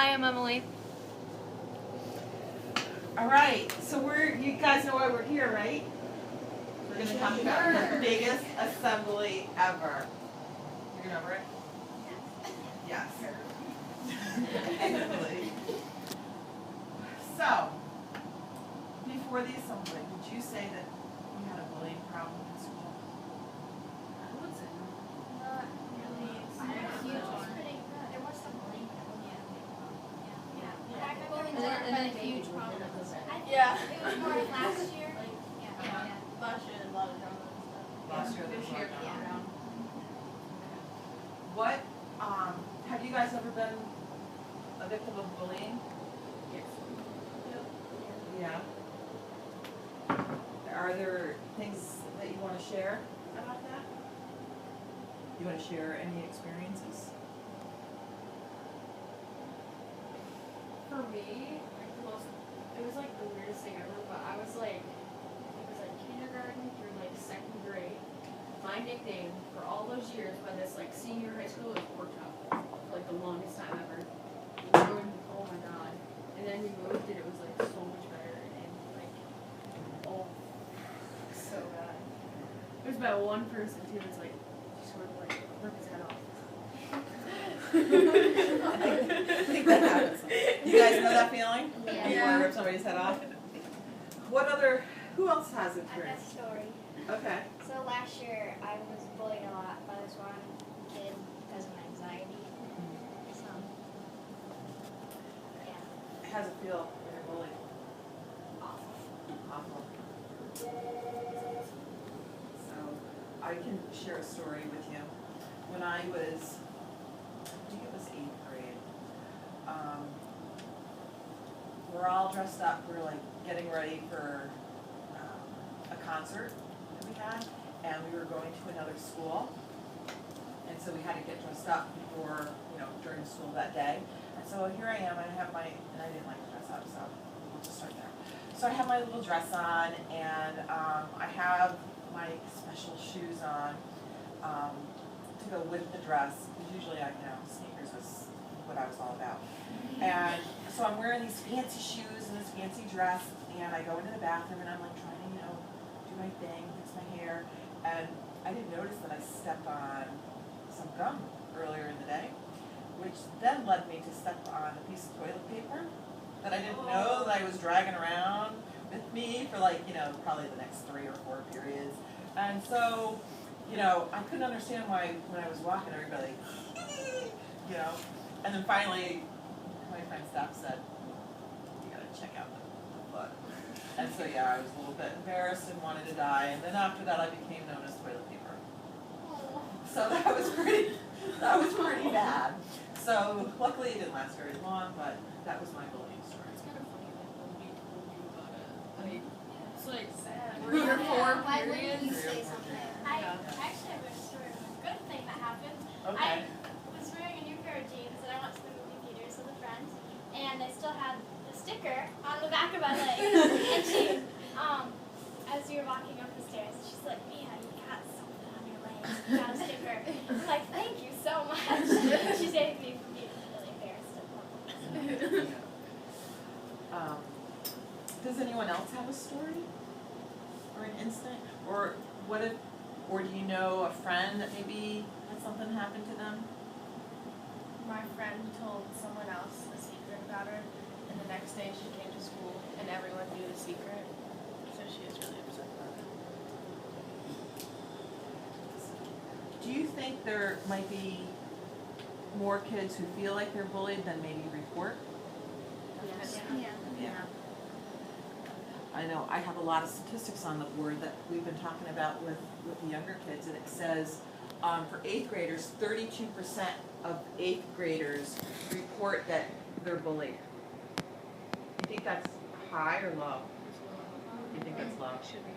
Hi, I'm Emily. All right, so you guys know why we're here, right? We're going to talk about the biggest assembly ever. You remember it? Yes. Emily. So, before the assembly, would you say that you had a bullying problem in school? I would say not really. There was some bullying. And then a huge problem. Yeah. It was more like last year. Last year, a lot of drama and stuff. Last year, This year, Yeah. What, have you guys ever been a victim of bullying? Yes. Yeah. Are there things that you want to share about that? You want to share any experiences? For me, like it was like the weirdest thing ever, but I was like, it was like kindergarten through like second grade. My nickname for all those years by this like senior high school was Pork Chop for like the longest time ever. Oh my god. And then we moved and it was like so much better and like, oh, so bad. There's about one person too that's like, just sort of like, rip his head off. I think that happens. You guys know that feeling? Yeah. You want to rip somebody's head off? Who else has I got a experience? story. Okay. So last year I was bullied a lot by this one kid because of my anxiety. So, yeah, How's it feel when you're bullied? awful. Awful. So, I can share a story with you. When I was, I think it was 8th grade, we're all dressed up, we're like getting ready for a concert that we had, and we were going to another school. And so we had to get dressed up before, during school that day. And so here I am, and I didn't like to dress up, so we'll just start there. So I have my little dress on, and I have my special shoes on to go with the dress. Because usually sneakers was what I was all about. And so I'm wearing these fancy shoes and this fancy dress, and I go into the bathroom, and I'm like trying to, do my thing, fix my hair, and I didn't notice that I stepped on some gum earlier in the day, which then led me to step on a piece of toilet paper that I didn't know that I was dragging around with me for probably the next 3 or 4 periods. And so, I couldn't understand why when I was walking everybody, and then finally my friend Steph said, you gotta check out the foot. And so I was a little bit embarrassed and wanted to die, and then after that I became known as toilet paper. So that was pretty bad. So luckily it didn't last very long, but that was my bullying story. It's kind of funny that when you told you about it. Like, it's like Sad. three or four Why wouldn't you periods. say something? Yeah. I actually have a story of a good thing that happened. Okay. I was wearing a new pair of jeans and I went to the movie theaters with a friend and I still had the sticker on the back of my leg. And she, as we were walking up the stairs, she's like, Mia, you got something on your leg. You got a sticker. I'm like, thank you so much. She saved me from being really embarrassed at home. Does anyone else have a story or an incident, or or do you know a friend that maybe had something happen to them? My friend told someone else a secret about her, and the next day she came to school and everyone knew the secret. So she was really upset about it. Do you think there might be more kids who feel like they're bullied than maybe report? Yes. Yeah. I know, I have a lot of statistics on the board that we've been talking about with the younger kids, and it says for 8th graders, 32% of 8th graders report that they're bullied. You think that's high or low? You think that's low? Should be.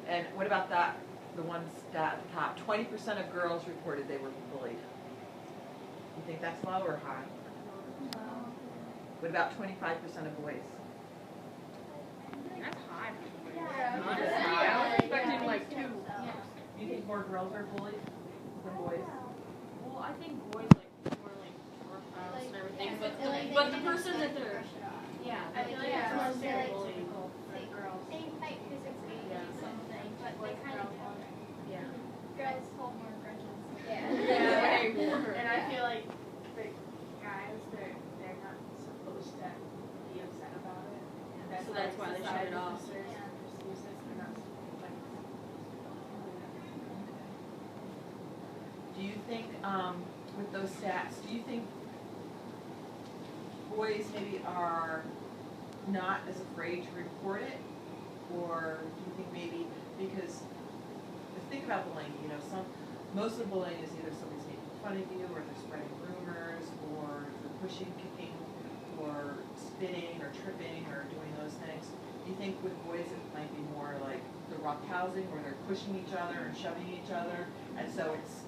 And what about that, the ones at the top? 20% of girls reported they were bullied. You think that's low or high? What about 25% of boys? That's high. Yeah. Honestly, I was expecting like 2. You think more girls are bullied than boys? Well, I think boys like more like house and everything, Yeah, but so, like, but they the can person just, that like, they're, brush it off. yeah, I feel like Yeah. it's more So, like, stereotypical for girls. They fight physically Yeah. or something, but they Boys, kind of girls, don't. yeah. Girls hold more grudges. Yeah. Way more. And I feel like the guys, they're not supposed to be upset about it. And So that's why they shut it society off. considers Yeah. just useless. They're not like. Do you think, with those stats, do you think boys maybe are not as afraid to report it? Or do you think maybe, because, think about bullying, you know, most of the bullying is either somebody's making fun of you, or they're spreading rumors, or they're pushing, kicking, or spitting, or tripping, or doing those things. Do you think with boys it might be more like the roughhousing, where they're pushing each other and shoving each other, and so it's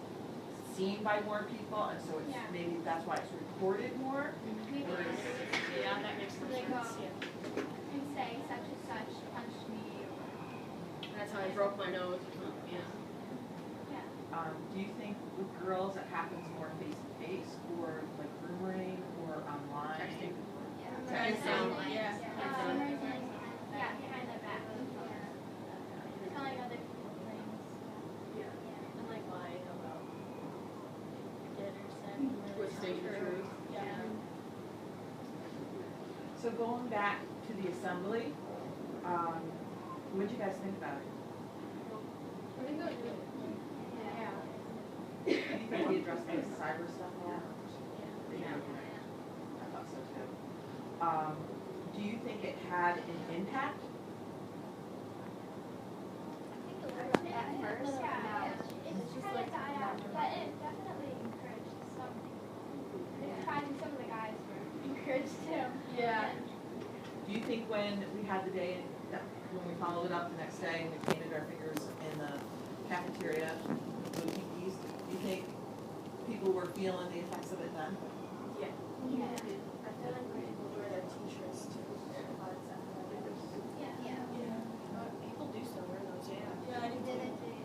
seen by more people, and so it's, Yeah. maybe that's why it's reported more? Maybe Or is- Yeah, that makes more Like, sense, um, yeah. and say such and such punched me or That's how I broke my nose or something, yeah. yeah. Do you think with girls it happens more face to face, or like rumoring, or online? Texting. Yeah. Texting. Yeah. Yeah, behind their back. Telling other people things. Yeah. And like lying about did or said. Twisting the truth. Yeah. So going back to the assembly, what did you guys think about it? I think it was really cool. Yeah. Do you think we addressed the cyber stuff well? Yeah. I thought so too. Do you think it had an impact? At first, yeah, it's just like died out, but it definitely encouraged some. It's surprising some of the guys were encouraged too. Yeah. Do you think when we had the day, when we followed it up the next day and we painted our fingers in the cafeteria, blue pinkies, do you think people were feeling the effects of it then? Yeah. Yeah. I feel like when people wear their t-shirts too. Yeah. People do still wear those, yeah. Yeah, I Did did it too.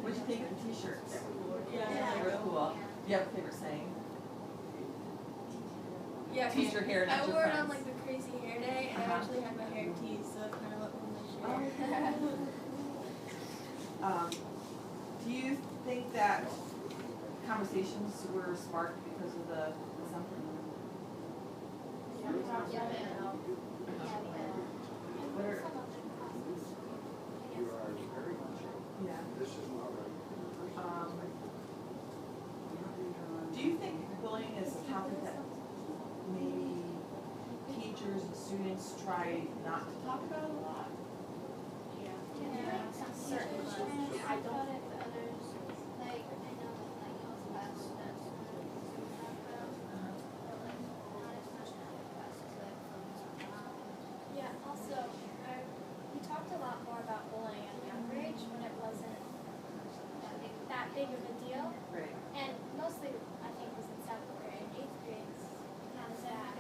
What'd you think of the t-shirts? Yeah. They were cool. Do you have a favorite saying? Yeah, Tease your hair, I not your wore it on friends. like the crazy hair day, and I Uh-huh. actually had my hair teased, so it kind of looked like Do you think that conversations were sparked because of the something? Yeah, we did. What are, Some of the classes, I You guess. are very much, yeah. this is not right. Do you think bullying is a topic that maybe teachers and students try not to talk about a lot? Yeah, some Certain teachers classes. talk about it, but others, like, I know that like health class does talk about, but like not as much in other classes that focus on that. Yeah, also, we talked a lot more about bullying at a younger age when it wasn't that big of a deal. Right. And mostly, I think, was in 7th grade, 8th grade, it's not as bad.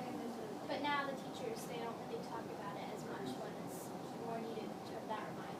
But now the teachers, they don't really talk about it as much when it's more needed to that reminder.